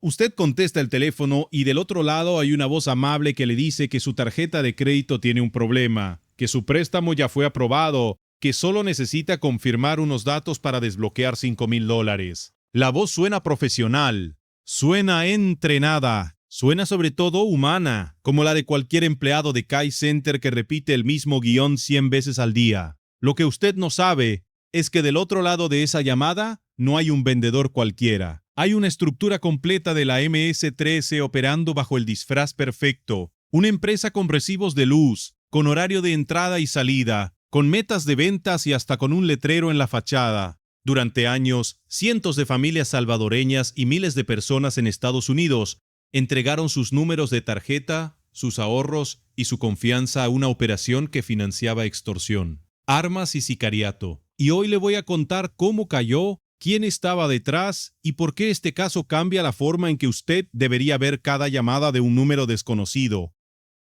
Usted contesta el teléfono y del otro lado hay una voz amable que le dice que su tarjeta de crédito tiene un problema, que su préstamo ya fue aprobado, que solo necesita confirmar unos datos para desbloquear $5,000. La voz suena profesional, suena entrenada, suena sobre todo humana, como la de cualquier empleado de Kai Center que repite el mismo guión 100 veces al día. Lo que usted no sabe es que del otro lado de esa llamada no hay un vendedor cualquiera. Hay una estructura completa de la MS-13 operando bajo el disfraz perfecto. Una empresa con recibos de luz, con horario de entrada y salida, con metas de ventas y hasta con un letrero en la fachada. Durante años, cientos de familias salvadoreñas y miles de personas en Estados Unidos entregaron sus números de tarjeta, sus ahorros y su confianza a una operación que financiaba extorsión, armas y sicariato. Y hoy le voy a contar cómo cayó, quién estaba detrás y por qué este caso cambia la forma en que usted debería ver cada llamada de un número desconocido.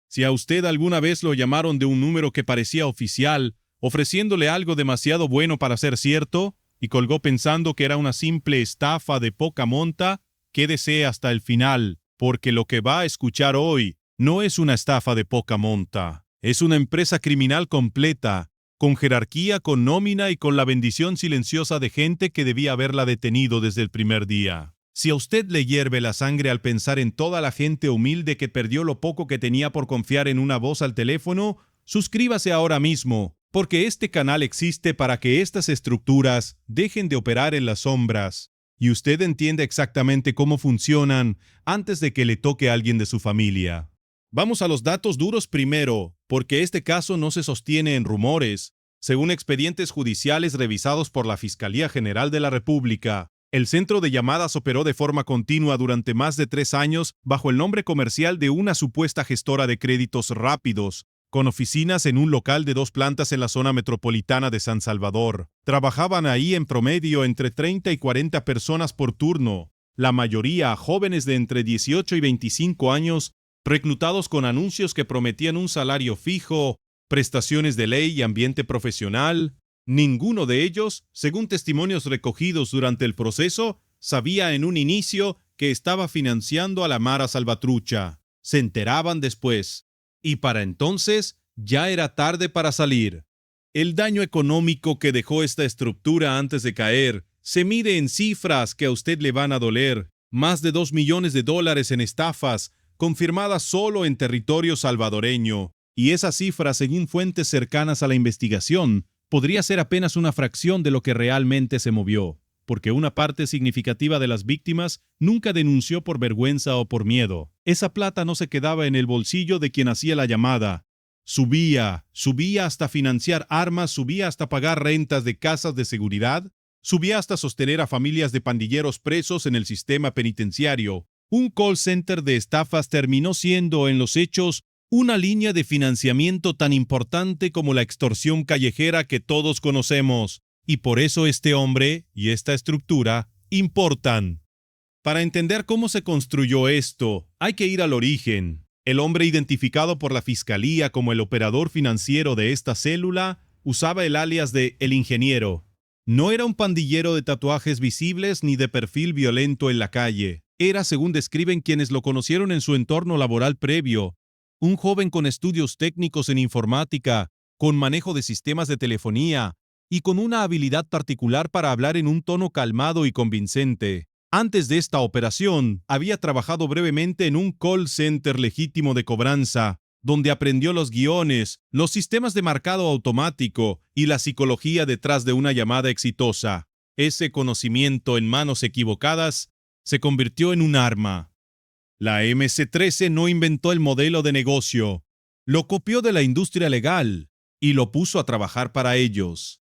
Si a usted alguna vez lo llamaron de un número que parecía oficial, ofreciéndole algo demasiado bueno para ser cierto, y colgó pensando que era una simple estafa de poca monta, quédese hasta el final, porque lo que va a escuchar hoy no es una estafa de poca monta. Es una empresa criminal completa, con jerarquía, con nómina y con la bendición silenciosa de gente que debía haberla detenido desde el primer día. Si a usted le hierve la sangre al pensar en toda la gente humilde que perdió lo poco que tenía por confiar en una voz al teléfono, suscríbase ahora mismo, porque este canal existe para que estas estructuras dejen de operar en las sombras y usted entienda exactamente cómo funcionan antes de que le toque a alguien de su familia. Vamos a los datos duros primero, porque este caso no se sostiene en rumores. Según expedientes judiciales revisados por la Fiscalía General de la República, el centro de llamadas operó de forma continua durante más de 3 años bajo el nombre comercial de una supuesta gestora de créditos rápidos, con oficinas en un local de 2 plantas en la zona metropolitana de San Salvador. Trabajaban ahí en promedio entre 30 y 40 personas por turno, la mayoría jóvenes de entre 18 y 25 años, reclutados con anuncios que prometían un salario fijo, prestaciones de ley y ambiente profesional. Ninguno de ellos, según testimonios recogidos durante el proceso, sabía en un inicio que estaba financiando a la Mara Salvatrucha. Se enteraban después. Y para entonces ya era tarde para salir. El daño económico que dejó esta estructura antes de caer se mide en cifras que a usted le van a doler. Más de $2 millones en estafas, confirmadas solo en territorio salvadoreño. Y esa cifra, según fuentes cercanas a la investigación, podría ser apenas una fracción de lo que realmente se movió, porque una parte significativa de las víctimas nunca denunció por vergüenza o por miedo. Esa plata no se quedaba en el bolsillo de quien hacía la llamada. Subía hasta financiar armas, subía hasta pagar rentas de casas de seguridad, subía hasta sostener a familias de pandilleros presos en el sistema penitenciario. Un call center de estafas terminó siendo, en los hechos, una línea de financiamiento tan importante como la extorsión callejera que todos conocemos. Y por eso este hombre y esta estructura importan. Para entender cómo se construyó esto, hay que ir al origen. El hombre identificado por la Fiscalía como el operador financiero de esta célula usaba el alias de El Ingeniero. No era un pandillero de tatuajes visibles ni de perfil violento en la calle. Era, según describen quienes lo conocieron en su entorno laboral previo, un joven con estudios técnicos en informática, con manejo de sistemas de telefonía y con una habilidad particular para hablar en un tono calmado y convincente. Antes de esta operación, había trabajado brevemente en un call center legítimo de cobranza, donde aprendió los guiones, los sistemas de marcado automático y la psicología detrás de una llamada exitosa. Ese conocimiento en manos equivocadas se convirtió en un arma. La MS-13 no inventó el modelo de negocio, lo copió de la industria legal y lo puso a trabajar para ellos.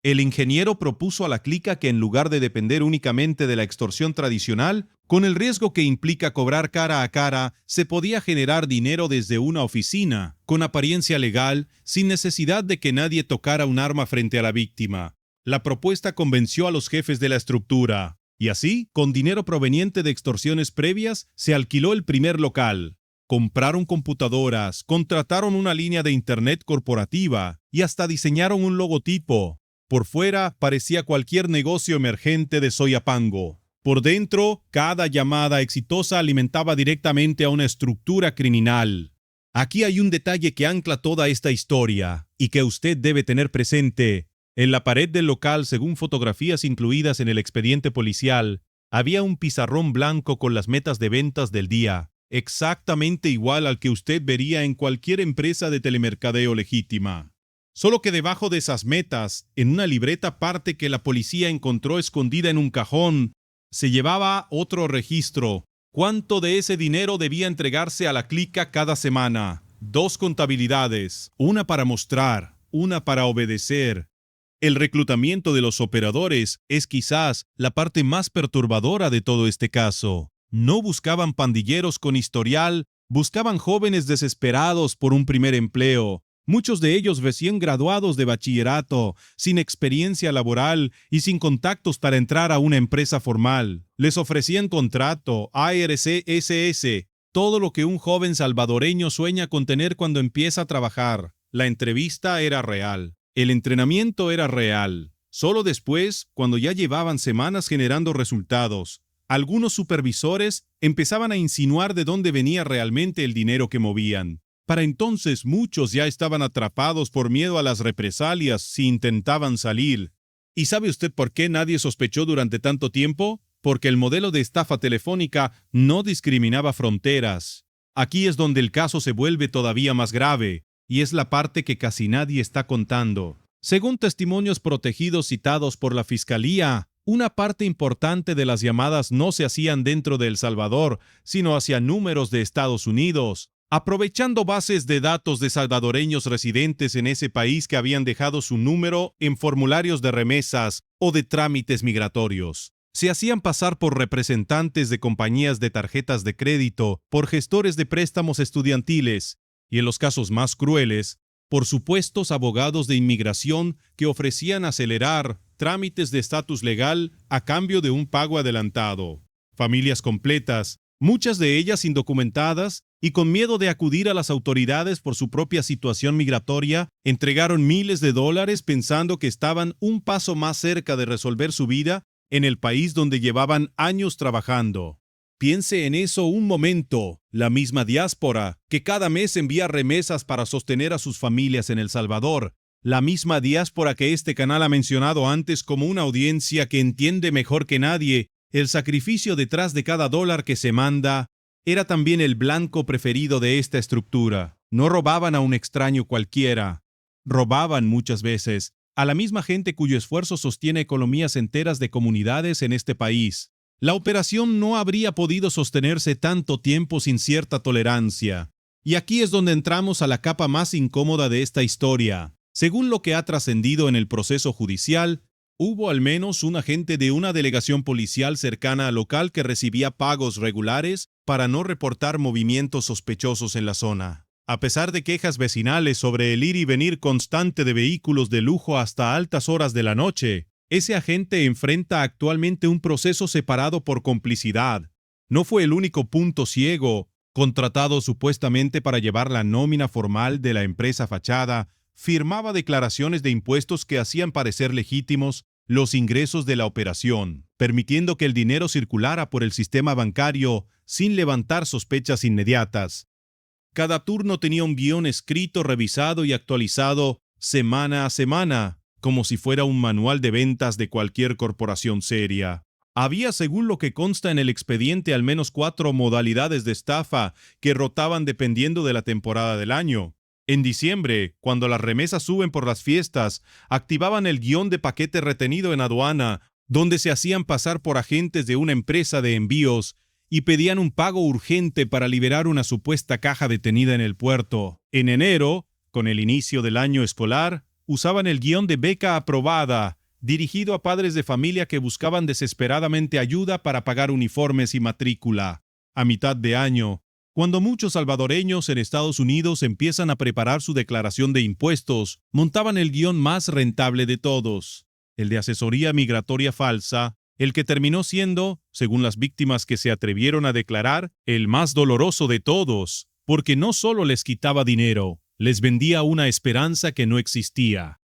El ingeniero propuso a la clica que en lugar de depender únicamente de la extorsión tradicional, con el riesgo que implica cobrar cara a cara, se podía generar dinero desde una oficina, con apariencia legal, sin necesidad de que nadie tocara un arma frente a la víctima. La propuesta convenció a los jefes de la estructura. Y así, con dinero proveniente de extorsiones previas, se alquiló el primer local. Compraron computadoras, contrataron una línea de internet corporativa y hasta diseñaron un logotipo. Por fuera parecía cualquier negocio emergente de Soyapango. Por dentro, cada llamada exitosa alimentaba directamente a una estructura criminal. Aquí hay un detalle que ancla toda esta historia y que usted debe tener presente. En la pared del local, según fotografías incluidas en el expediente policial, había un pizarrón blanco con las metas de ventas del día, exactamente igual al que usted vería en cualquier empresa de telemercadeo legítima. Solo que debajo de esas metas, en una libreta aparte que la policía encontró escondida en un cajón, se llevaba otro registro. ¿Cuánto de ese dinero debía entregarse a la clica cada semana? 2 contabilidades, una para mostrar, una para obedecer. El reclutamiento de los operadores es quizás la parte más perturbadora de todo este caso. No buscaban pandilleros con historial, buscaban jóvenes desesperados por un primer empleo. Muchos de ellos recién graduados de bachillerato, sin experiencia laboral y sin contactos para entrar a una empresa formal. Les ofrecían contrato, ARCSS, todo lo que un joven salvadoreño sueña con tener cuando empieza a trabajar. La entrevista era real. El entrenamiento era real. Solo después, cuando ya llevaban semanas generando resultados, algunos supervisores empezaban a insinuar de dónde venía realmente el dinero que movían. Para entonces muchos ya estaban atrapados por miedo a las represalias si intentaban salir. ¿Y sabe usted por qué nadie sospechó durante tanto tiempo? Porque el modelo de estafa telefónica no discriminaba fronteras. Aquí es donde el caso se vuelve todavía más grave, y es la parte que casi nadie está contando. Según testimonios protegidos citados por la Fiscalía, una parte importante de las llamadas no se hacían dentro de El Salvador, sino hacia números de Estados Unidos, aprovechando bases de datos de salvadoreños residentes en ese país que habían dejado su número en formularios de remesas o de trámites migratorios. Se hacían pasar por representantes de compañías de tarjetas de crédito, por gestores de préstamos estudiantiles y, en los casos más crueles, por supuestos abogados de inmigración que ofrecían acelerar trámites de estatus legal a cambio de un pago adelantado. Familias completas, muchas de ellas indocumentadas y con miedo de acudir a las autoridades por su propia situación migratoria, entregaron miles de dólares pensando que estaban un paso más cerca de resolver su vida en el país donde llevaban años trabajando. Piense en eso un momento. La misma diáspora, que cada mes envía remesas para sostener a sus familias en El Salvador. La misma diáspora que este canal ha mencionado antes como una audiencia que entiende mejor que nadie el sacrificio detrás de cada dólar que se manda, era también el blanco preferido de esta estructura. No robaban a un extraño cualquiera. Robaban muchas veces a la misma gente cuyo esfuerzo sostiene economías enteras de comunidades en este país. La operación no habría podido sostenerse tanto tiempo sin cierta tolerancia. Y aquí es donde entramos a la capa más incómoda de esta historia. Según lo que ha trascendido en el proceso judicial, hubo al menos un agente de una delegación policial cercana al local que recibía pagos regulares para no reportar movimientos sospechosos en la zona. A pesar de quejas vecinales sobre el ir y venir constante de vehículos de lujo hasta altas horas de la noche, ese agente enfrenta actualmente un proceso separado por complicidad. No fue el único punto ciego, contratado supuestamente para llevar la nómina formal de la empresa fachada, firmaba declaraciones de impuestos que hacían parecer legítimos los ingresos de la operación, permitiendo que el dinero circulara por el sistema bancario sin levantar sospechas inmediatas. Cada turno tenía un guión escrito, revisado y actualizado semana a semana, como si fuera un manual de ventas de cualquier corporación seria. Había, según lo que consta en el expediente, al menos 4 modalidades de estafa que rotaban dependiendo de la temporada del año. En diciembre, cuando las remesas suben por las fiestas, activaban el guión de paquete retenido en aduana, donde se hacían pasar por agentes de una empresa de envíos y pedían un pago urgente para liberar una supuesta caja detenida en el puerto. En enero, con el inicio del año escolar, usaban el guión de beca aprobada, dirigido a padres de familia que buscaban desesperadamente ayuda para pagar uniformes y matrícula. A mitad de año, cuando muchos salvadoreños en Estados Unidos empiezan a preparar su declaración de impuestos, montaban el guión más rentable de todos, el de asesoría migratoria falsa, el que terminó siendo, según las víctimas que se atrevieron a declarar, el más doloroso de todos, porque no solo les quitaba dinero, les vendía una esperanza que no existía.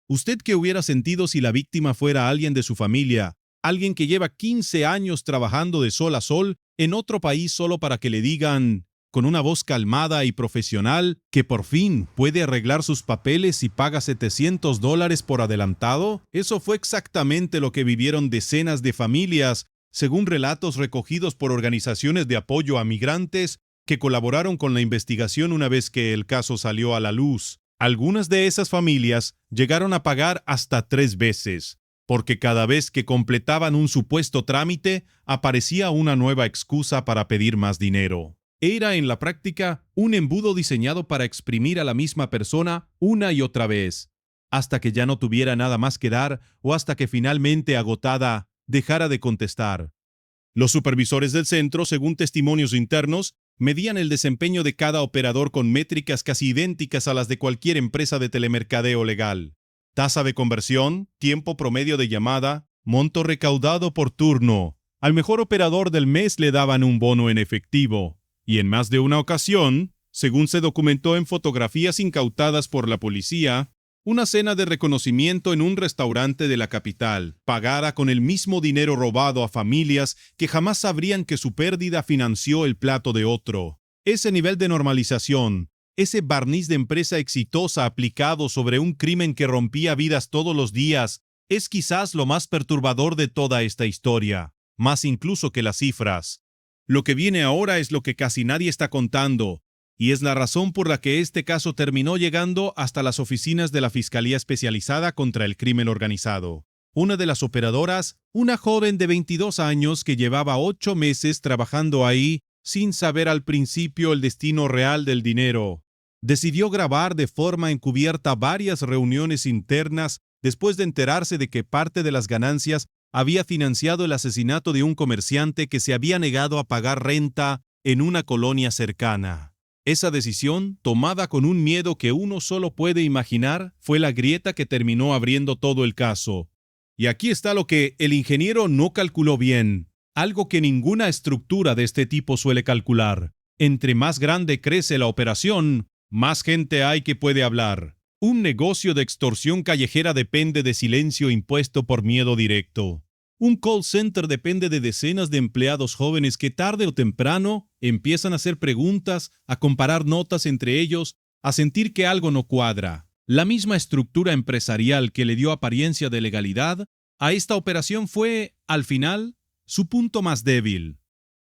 ¿Usted qué hubiera sentido si la víctima fuera alguien de su familia, Alguien que lleva 15 años trabajando de sol a sol en otro país solo para que le digan, con una voz calmada y profesional, que por fin puede arreglar sus papeles y paga $700 por adelantado. Eso fue exactamente lo que vivieron decenas de familias, según relatos recogidos por organizaciones de apoyo a migrantes que colaboraron con la investigación una vez que el caso salió a la luz. Algunas de esas familias llegaron a pagar hasta 3 veces, porque cada vez que completaban un supuesto trámite, aparecía una nueva excusa para pedir más dinero. Era en la práctica un embudo diseñado para exprimir a la misma persona una y otra vez, hasta que ya no tuviera nada más que dar o hasta que finalmente, agotada, dejara de contestar. Los supervisores del centro, según testimonios internos, medían el desempeño de cada operador con métricas casi idénticas a las de cualquier empresa de telemercadeo legal. Tasa de conversión, tiempo promedio de llamada, monto recaudado por turno. Al mejor operador del mes le daban un bono en efectivo. Y en más de una ocasión, según se documentó en fotografías incautadas por la policía, una cena de reconocimiento en un restaurante de la capital, pagada con el mismo dinero robado a familias que jamás sabrían que su pérdida financió el plato de otro. Ese nivel de normalización, ese barniz de empresa exitosa aplicado sobre un crimen que rompía vidas todos los días, es quizás lo más perturbador de toda esta historia, más incluso que las cifras. Lo que viene ahora es lo que casi nadie está contando, y es la razón por la que este caso terminó llegando hasta las oficinas de la Fiscalía Especializada contra el Crimen Organizado. Una de las operadoras, una joven de 22 años que llevaba 8 meses trabajando ahí sin saber al principio el destino real del dinero, decidió grabar de forma encubierta varias reuniones internas después de enterarse de que parte de las ganancias había financiado el asesinato de un comerciante que se había negado a pagar renta en una colonia cercana. Esa decisión, tomada con un miedo que uno solo puede imaginar, fue la grieta que terminó abriendo todo el caso. Y aquí está lo que el ingeniero no calculó bien, algo que ninguna estructura de este tipo suele calcular. Entre más grande crece la operación, más gente hay que puede hablar. Un negocio de extorsión callejera depende de silencio impuesto por miedo directo. Un call center depende de decenas de empleados jóvenes que tarde o temprano empiezan a hacer preguntas, a comparar notas entre ellos, a sentir que algo no cuadra. La misma estructura empresarial que le dio apariencia de legalidad a esta operación fue, al final, su punto más débil.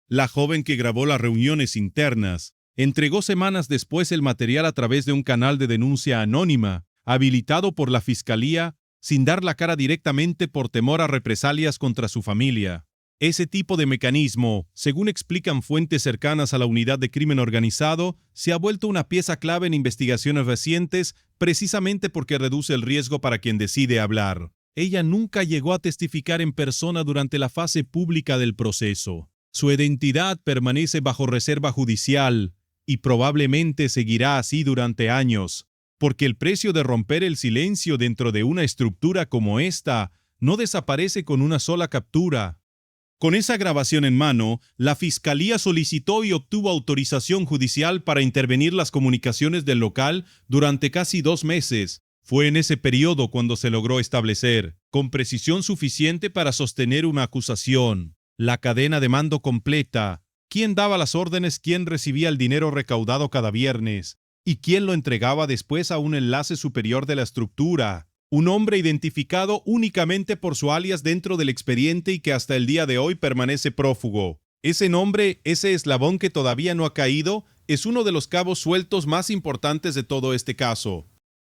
La joven que grabó las reuniones internas entregó semanas después el material a través de un canal de denuncia anónima, habilitado por la Fiscalía, sin dar la cara directamente por temor a represalias contra su familia. Ese tipo de mecanismo, según explican fuentes cercanas a la unidad de crimen organizado, se ha vuelto una pieza clave en investigaciones recientes precisamente porque reduce el riesgo para quien decide hablar. Ella nunca llegó a testificar en persona durante la fase pública del proceso. Su identidad permanece bajo reserva judicial y probablemente seguirá así durante años, porque el precio de romper el silencio dentro de una estructura como esta no desaparece con una sola captura. Con esa grabación en mano, la Fiscalía solicitó y obtuvo autorización judicial para intervenir las comunicaciones del local durante casi 2 meses. Fue en ese periodo cuando se logró establecer, con precisión suficiente para sostener una acusación, la cadena de mando completa, quién daba las órdenes, quién recibía el dinero recaudado cada viernes, y quién lo entregaba después a un enlace superior de la estructura, un hombre identificado únicamente por su alias dentro del expediente y que hasta el día de hoy permanece prófugo. Ese nombre, ese eslabón que todavía no ha caído, es uno de los cabos sueltos más importantes de todo este caso.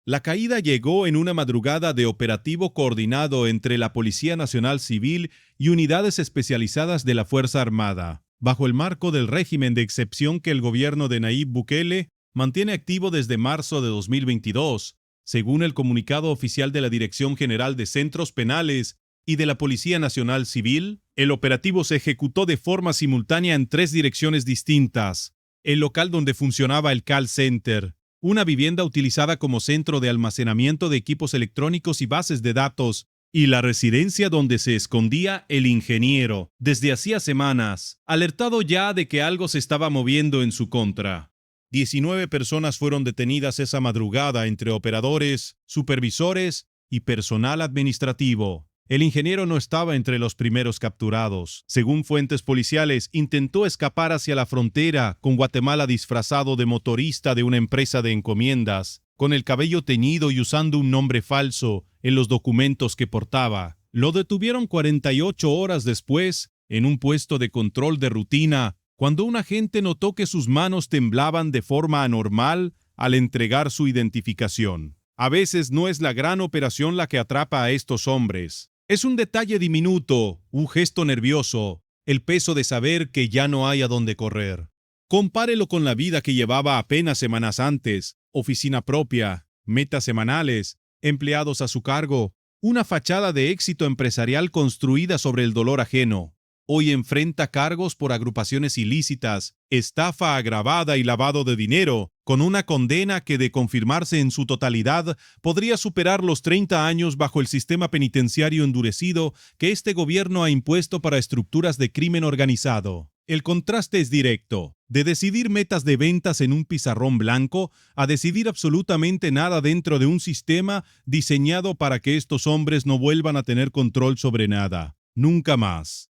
La caída llegó en una madrugada de operativo coordinado entre la Policía Nacional Civil y unidades especializadas de la Fuerza Armada, bajo el marco del régimen de excepción que el gobierno de Nayib Bukele mantiene activo desde marzo de 2022, según el comunicado oficial de la Dirección General de Centros Penales y de la Policía Nacional Civil. El operativo se ejecutó de forma simultánea en 3 direcciones distintas: el local donde funcionaba el call center, una vivienda utilizada como centro de almacenamiento de equipos electrónicos y bases de datos, y la residencia donde se escondía el ingeniero, desde hacía semanas, alertado ya de que algo se estaba moviendo en su contra. 19 personas fueron detenidas esa madrugada entre operadores, supervisores y personal administrativo. El ingeniero no estaba entre los primeros capturados. Según fuentes policiales, intentó escapar hacia la frontera con Guatemala disfrazado de motorista de una empresa de encomiendas, con el cabello teñido y usando un nombre falso en los documentos que portaba. Lo detuvieron 48 horas después en un puesto de control de rutina, cuando un agente notó que sus manos temblaban de forma anormal al entregar su identificación. A veces no es la gran operación la que atrapa a estos hombres. Es un detalle diminuto, un gesto nervioso, el peso de saber que ya no hay a dónde correr. Compárelo con la vida que llevaba apenas semanas antes: oficina propia, metas semanales, empleados a su cargo, una fachada de éxito empresarial construida sobre el dolor ajeno. Hoy enfrenta cargos por agrupaciones ilícitas, estafa agravada y lavado de dinero, con una condena que, de confirmarse en su totalidad, podría superar los 30 años bajo el sistema penitenciario endurecido que este gobierno ha impuesto para estructuras de crimen organizado. El contraste es directo, de decidir metas de ventas en un pizarrón blanco a decidir absolutamente nada dentro de un sistema diseñado para que estos hombres no vuelvan a tener control sobre nada, nunca más.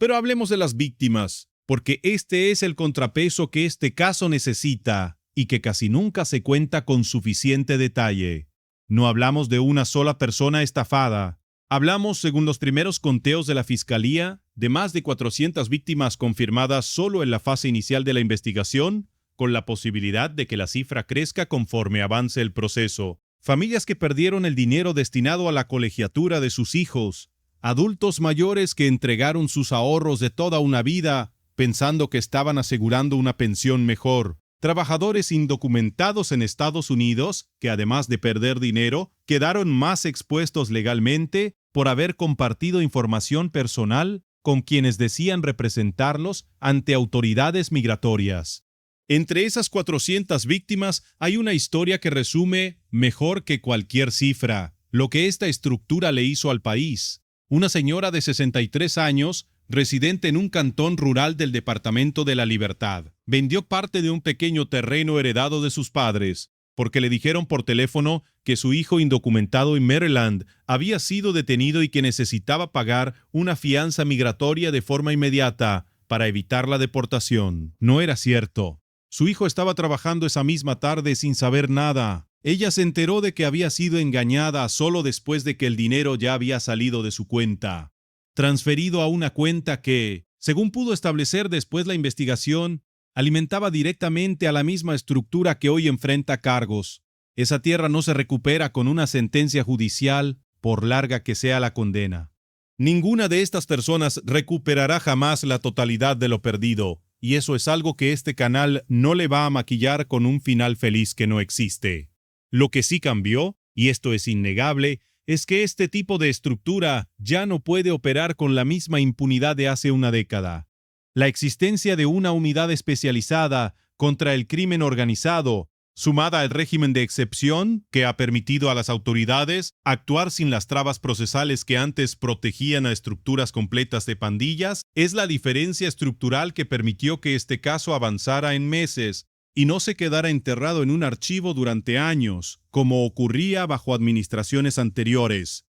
Pero hablemos de las víctimas, porque este es el contrapeso que este caso necesita y que casi nunca se cuenta con suficiente detalle. No hablamos de una sola persona estafada. Hablamos, según los primeros conteos de la Fiscalía, de más de 400 víctimas confirmadas solo en la fase inicial de la investigación, con la posibilidad de que la cifra crezca conforme avance el proceso. Familias que perdieron el dinero destinado a la colegiatura de sus hijos, adultos mayores que entregaron sus ahorros de toda una vida pensando que estaban asegurando una pensión mejor, trabajadores indocumentados en Estados Unidos que, además de perder dinero, quedaron más expuestos legalmente por haber compartido información personal con quienes decían representarlos ante autoridades migratorias. Entre esas 400 víctimas hay una historia que resume, mejor que cualquier cifra, lo que esta estructura le hizo al país. Una señora de 63 años, residente en un cantón rural del Departamento de la Libertad, vendió parte de un pequeño terreno heredado de sus padres, porque le dijeron por teléfono que su hijo indocumentado en Maryland había sido detenido y que necesitaba pagar una fianza migratoria de forma inmediata para evitar la deportación. No era cierto. Su hijo estaba trabajando esa misma tarde sin saber nada. Ella se enteró de que había sido engañada solo después de que el dinero ya había salido de su cuenta, transferido a una cuenta que, según pudo establecer después la investigación, alimentaba directamente a la misma estructura que hoy enfrenta cargos. Esa tierra no se recupera con una sentencia judicial, por larga que sea la condena. Ninguna de estas personas recuperará jamás la totalidad de lo perdido, y eso es algo que este canal no le va a maquillar con un final feliz que no existe. Lo que sí cambió, y esto es innegable, es que este tipo de estructura ya no puede operar con la misma impunidad de hace una década. La existencia de una unidad especializada contra el crimen organizado, sumada al régimen de excepción que ha permitido a las autoridades actuar sin las trabas procesales que antes protegían a estructuras completas de pandillas, es la diferencia estructural que permitió que este caso avanzara en meses y no se quedara enterrado en un archivo durante años, como ocurría bajo administraciones anteriores.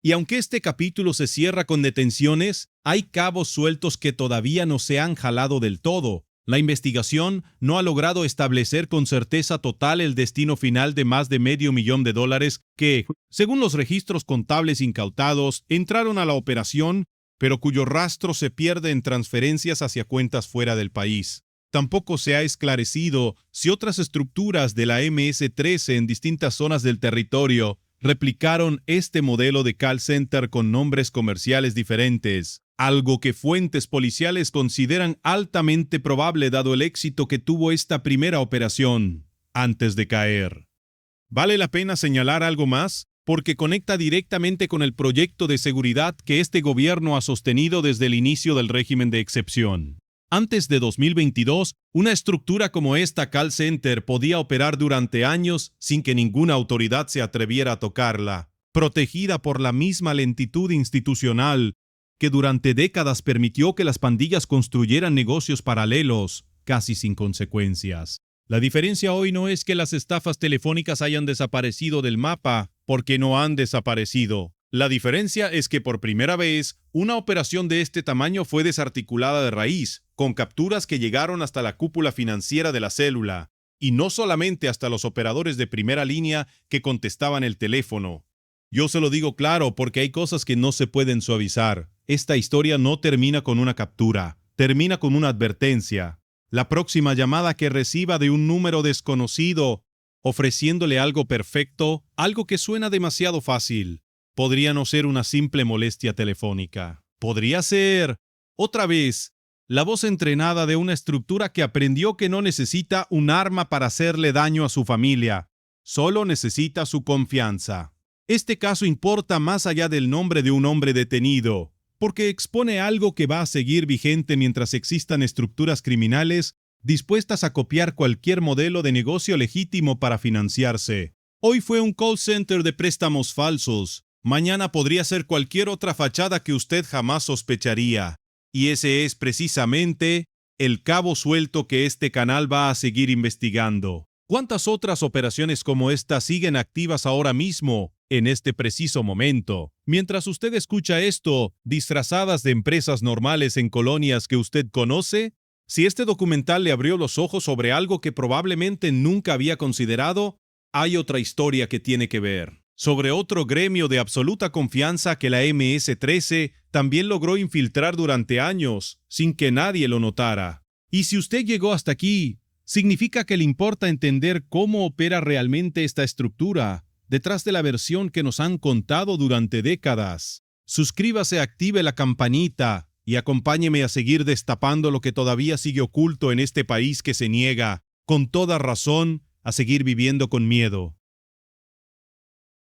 Y aunque este capítulo se cierra con detenciones, hay cabos sueltos que todavía no se han jalado del todo. La investigación no ha logrado establecer con certeza total el destino final de más de $500,000 que, según los registros contables incautados, entraron a la operación, pero cuyo rastro se pierde en transferencias hacia cuentas fuera del país. Tampoco se ha esclarecido si otras estructuras de la MS-13 en distintas zonas del territorio replicaron este modelo de call center con nombres comerciales diferentes, algo que fuentes policiales consideran altamente probable dado el éxito que tuvo esta primera operación antes de caer. ¿Vale la pena señalar algo más? Porque conecta directamente con el proyecto de seguridad que este gobierno ha sostenido desde el inicio del régimen de excepción. Antes de 2022, una estructura como esta call center podía operar durante años sin que ninguna autoridad se atreviera a tocarla, protegida por la misma lentitud institucional que durante décadas permitió que las pandillas construyeran negocios paralelos, casi sin consecuencias. La diferencia hoy no es que las estafas telefónicas hayan desaparecido del mapa, porque no han desaparecido. La diferencia es que por primera vez, una operación de este tamaño fue desarticulada de raíz, con capturas que llegaron hasta la cúpula financiera de la célula, y no solamente hasta los operadores de primera línea que contestaban el teléfono. Yo se lo digo claro porque hay cosas que no se pueden suavizar. Esta historia no termina con una captura, termina con una advertencia. La próxima llamada que reciba de un número desconocido, ofreciéndole algo perfecto, algo que suena demasiado fácil, podría no ser una simple molestia telefónica. Podría ser, otra vez, la voz entrenada de una estructura que aprendió que no necesita un arma para hacerle daño a su familia, solo necesita su confianza. Este caso importa más allá del nombre de un hombre detenido, porque expone algo que va a seguir vigente mientras existan estructuras criminales dispuestas a copiar cualquier modelo de negocio legítimo para financiarse. Hoy fue un call center de préstamos falsos. Mañana podría ser cualquier otra fachada que usted jamás sospecharía. Y ese es precisamente el cabo suelto que este canal va a seguir investigando. ¿Cuántas otras operaciones como esta siguen activas ahora mismo, en este preciso momento? Mientras usted escucha esto, disfrazadas de empresas normales en colonias que usted conoce, si este documental le abrió los ojos sobre algo que probablemente nunca había considerado, hay otra historia que tiene que ver. Sobre otro gremio de absoluta confianza que la MS-13 también logró infiltrar durante años, sin que nadie lo notara. Y si usted llegó hasta aquí, significa que le importa entender cómo opera realmente esta estructura, detrás de la versión que nos han contado durante décadas. Suscríbase, active la campanita y acompáñeme a seguir destapando lo que todavía sigue oculto en este país que se niega, con toda razón, a seguir viviendo con miedo.